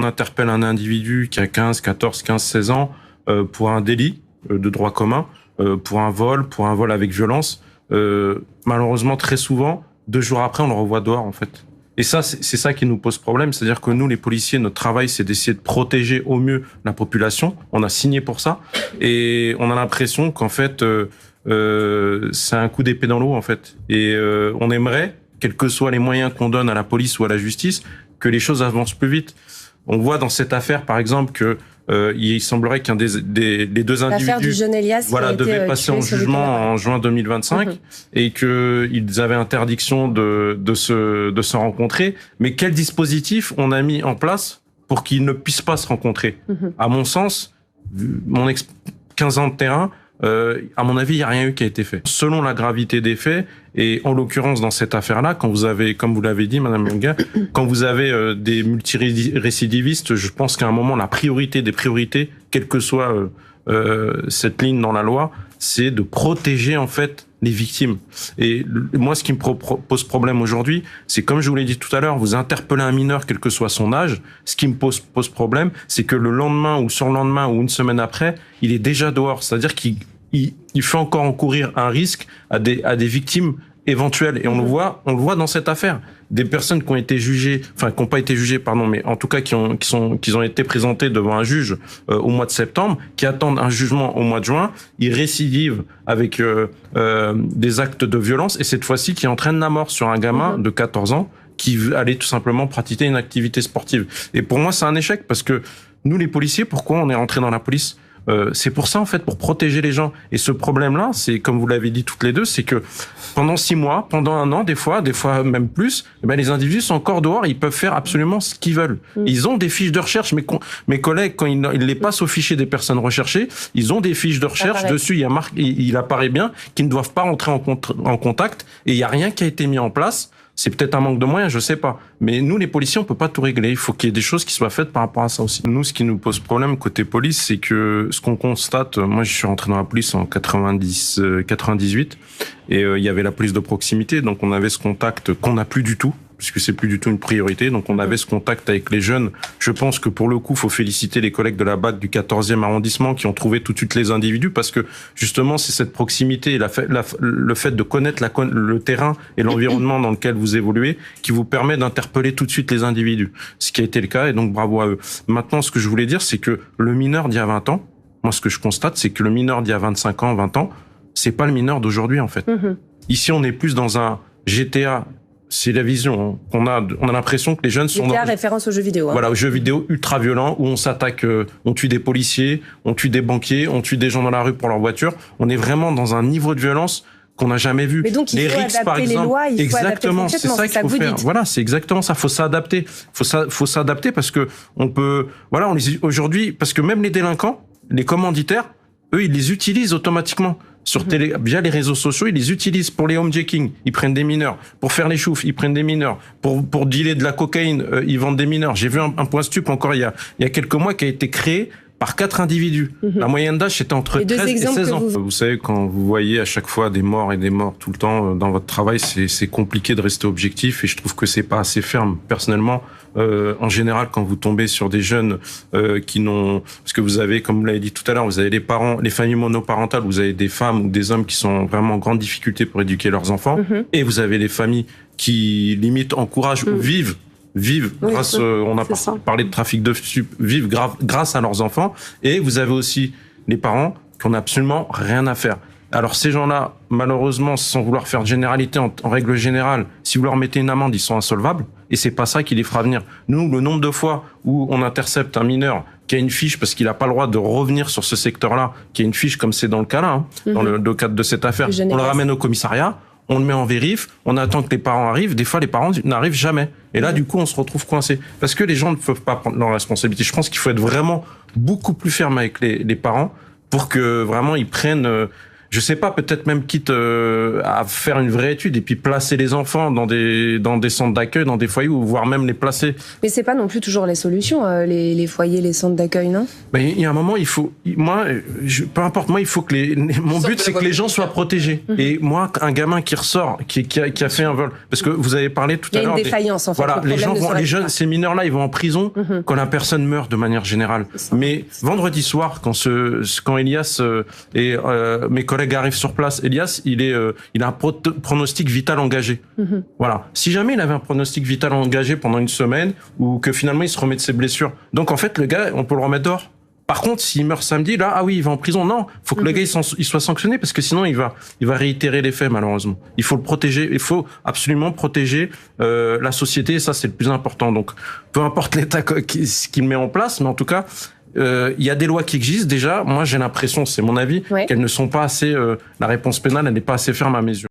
on interpelle un individu qui a 16 ans pour un délit de droit commun, pour un vol avec violence, malheureusement très souvent 2 jours après on le revoit dehors en fait. Et ça, c'est ça qui nous pose problème, c'est-à-dire que nous, les policiers, notre travail, c'est d'essayer de protéger au mieux la population. On a signé pour ça, et on a l'impression qu'en fait, c'est un coup d'épée dans l'eau, en fait. Et on aimerait, quels que soient les moyens qu'on donne à la police ou à la justice, que les choses avancent plus vite. On voit dans cette affaire, par exemple, que il semblerait qu'un des 2 individus devait passer en jugement en juin 2025 et qu'ils avaient interdiction de se rencontrer. Mais quel dispositif on a mis en place pour qu'ils ne puissent pas se rencontrer? À mon sens, mon 15 ans de terrain, à mon avis, il n'y a rien eu qui a été fait. Selon la gravité des faits, et en l'occurrence dans cette affaire-là, quand vous avez, comme vous l'avez dit, Madame Longa, quand vous avez des multirécidivistes, je pense qu'à un moment, la priorité des priorités, quelle que soit cette ligne dans la loi, c'est de protéger en fait les victimes. Et moi, ce qui me pose problème aujourd'hui, c'est comme je vous l'ai dit tout à l'heure, vous interpellez un mineur, quel que soit son âge, ce qui me pose problème, c'est que le lendemain ou surlendemain ou une semaine après, il est déjà dehors. C'est-à-dire qu'il fait encore encourir un risque à des victimes éventuelles. Et on le voit dans cette affaire. Des personnes qui ont été jugées, enfin, qui n'ont pas été jugées, pardon, mais en tout cas qui ont été présentées devant un juge au mois de septembre, qui attendent un jugement au mois de juin, ils récidivent avec des actes de violence, et cette fois-ci qui entraînent la mort sur un gamin de 14 ans qui allait tout simplement pratiquer une activité sportive. Et pour moi, c'est un échec, parce que nous, les policiers, pourquoi on est rentrés dans la police? C'est pour ça, en fait, pour protéger les gens. Et ce problème-là, c'est, comme vous l'avez dit toutes les deux, c'est que pendant 6 mois, pendant 1 an, des fois même plus, les individus sont encore dehors, ils peuvent faire absolument ce qu'ils veulent. Ils ont des fiches de recherche. Mes collègues, quand ils les passent au fichier des personnes recherchées, ils ont des fiches de recherche. Dessus, il apparaît bien qu'ils ne doivent pas rentrer en contact, et il n'y a rien qui a été mis en place. C'est peut-être un manque de moyens, je sais pas. Mais nous, les policiers, on peut pas tout régler. Il faut qu'il y ait des choses qui soient faites par rapport à ça aussi. Nous, ce qui nous pose problème côté police, c'est que ce qu'on constate, moi, je suis rentré dans la police en 98, et il y avait la police de proximité, donc on avait ce contact qu'on n'a plus du tout, puisque c'est plus du tout une priorité. Donc on avait ce contact avec les jeunes. Je pense que pour le coup, faut féliciter les collègues de la BAC du 14e arrondissement qui ont trouvé tout de suite les individus, parce que justement c'est cette proximité, le fait de connaître le terrain et l'environnement dans lequel vous évoluez qui vous permet d'interpeller tout de suite les individus. Ce qui a été le cas, et donc bravo à eux. Maintenant, ce que je voulais dire, c'est que le mineur d'il y a 20 ans, moi ce que je constate, c'est que le mineur d'il y a 25 ans, 20 ans, c'est pas le mineur d'aujourd'hui en fait. Ici, on est plus dans un GTA. C'est la vision qu'on a. On a l'impression que les jeunes sont dans référence aux jeux vidéo. Voilà, aux jeux vidéo ultra violents où on s'attaque, on tue des policiers, on tue des banquiers, on tue des gens dans la rue pour leur voiture. On est vraiment dans un niveau de violence qu'on n'a jamais vu. Mais donc il faut adapter les lois, il faut adapter le fonctionnement. C'est ça qu'il faut faire. Voilà, c'est exactement ça. Faut s'adapter. Faut s'adapter parce que on peut. Voilà, aujourd'hui, parce que même les délinquants, les commanditaires, eux, ils les utilisent automatiquement. Via les réseaux sociaux, ils les utilisent pour les homejacking, ils prennent des mineurs. Pour faire les choufs, ils prennent des mineurs. Pour dealer de la cocaïne, ils vendent des mineurs. J'ai vu un point stup encore il y a quelques mois qui a été créé par 4 individus. La moyenne d'âge, c'était entre 13 et 16 ans. Vous savez, quand vous voyez à chaque fois des morts tout le temps dans votre travail, c'est compliqué de rester objectif, et je trouve que c'est pas assez ferme. Personnellement, en général, quand vous tombez sur des jeunes qui n'ont... Parce que vous avez, comme vous l'avez dit tout à l'heure, vous avez les parents, les familles monoparentales, vous avez des femmes ou des hommes qui sont vraiment en grande difficulté pour éduquer leurs enfants, et vous avez les familles qui, limite, encouragent ou vivent grâce, on a parlé de trafic de stup, vivent grâce à leurs enfants, et vous avez aussi les parents qui n'ont absolument rien à faire. Alors ces gens-là, malheureusement, sans vouloir faire de généralité, en règle générale, si vous leur mettez une amende, ils sont insolvables, et c'est pas ça qui les fera venir. Nous, le nombre de fois où on intercepte un mineur qui a une fiche parce qu'il n'a pas le droit de revenir sur ce secteur-là, qui a une fiche comme c'est dans le cas là, dans le cadre de cette affaire, on le ramène au commissariat, on le met en vérif, on attend que les parents arrivent. Des fois, les parents n'arrivent jamais. Et là, du coup, on se retrouve coincé. Parce que les gens ne peuvent pas prendre leurs responsabilités. Je pense qu'il faut être vraiment beaucoup plus ferme avec les parents pour que vraiment ils prennent je sais pas, peut-être même quitte à faire une vraie étude et puis placer les enfants dans des centres d'accueil, dans des foyers, ou voire même les placer. Mais c'est pas non plus toujours les solutions, les foyers, les centres d'accueil, non? Mais il y a un moment, il faut, peu importe, moi, il faut que mon but, c'est que les gens soient protégés. Et moi, un gamin qui ressort, qui a fait un vol, parce que vous avez parlé tout à l'heure. Il y a une défaillance, en fait. Voilà, les jeunes, ces mineurs-là, ils vont en prison quand la personne meurt de manière générale. Mais vendredi soir, quand Elias et mes collègues arrivent sur place, Elias, il a un pronostic vital engagé. Voilà. Si jamais il avait un pronostic vital engagé pendant une semaine, ou que finalement il se remet de ses blessures, donc en fait le gars, on peut le remettre dehors. Par contre, s'il meurt samedi, là, ah oui, il va en prison. Non, faut que le gars il soit sanctionné, parce que sinon il va réitérer les faits, malheureusement. Il faut le protéger. Il faut absolument protéger la société. Et ça, c'est le plus important. Donc, peu importe l'État qu'il met en place, mais en tout cas, il y a des lois qui existent déjà. Moi, j'ai l'impression, c'est mon avis, qu'elles ne sont pas assez. La réponse pénale, elle n'est pas assez ferme à mes yeux.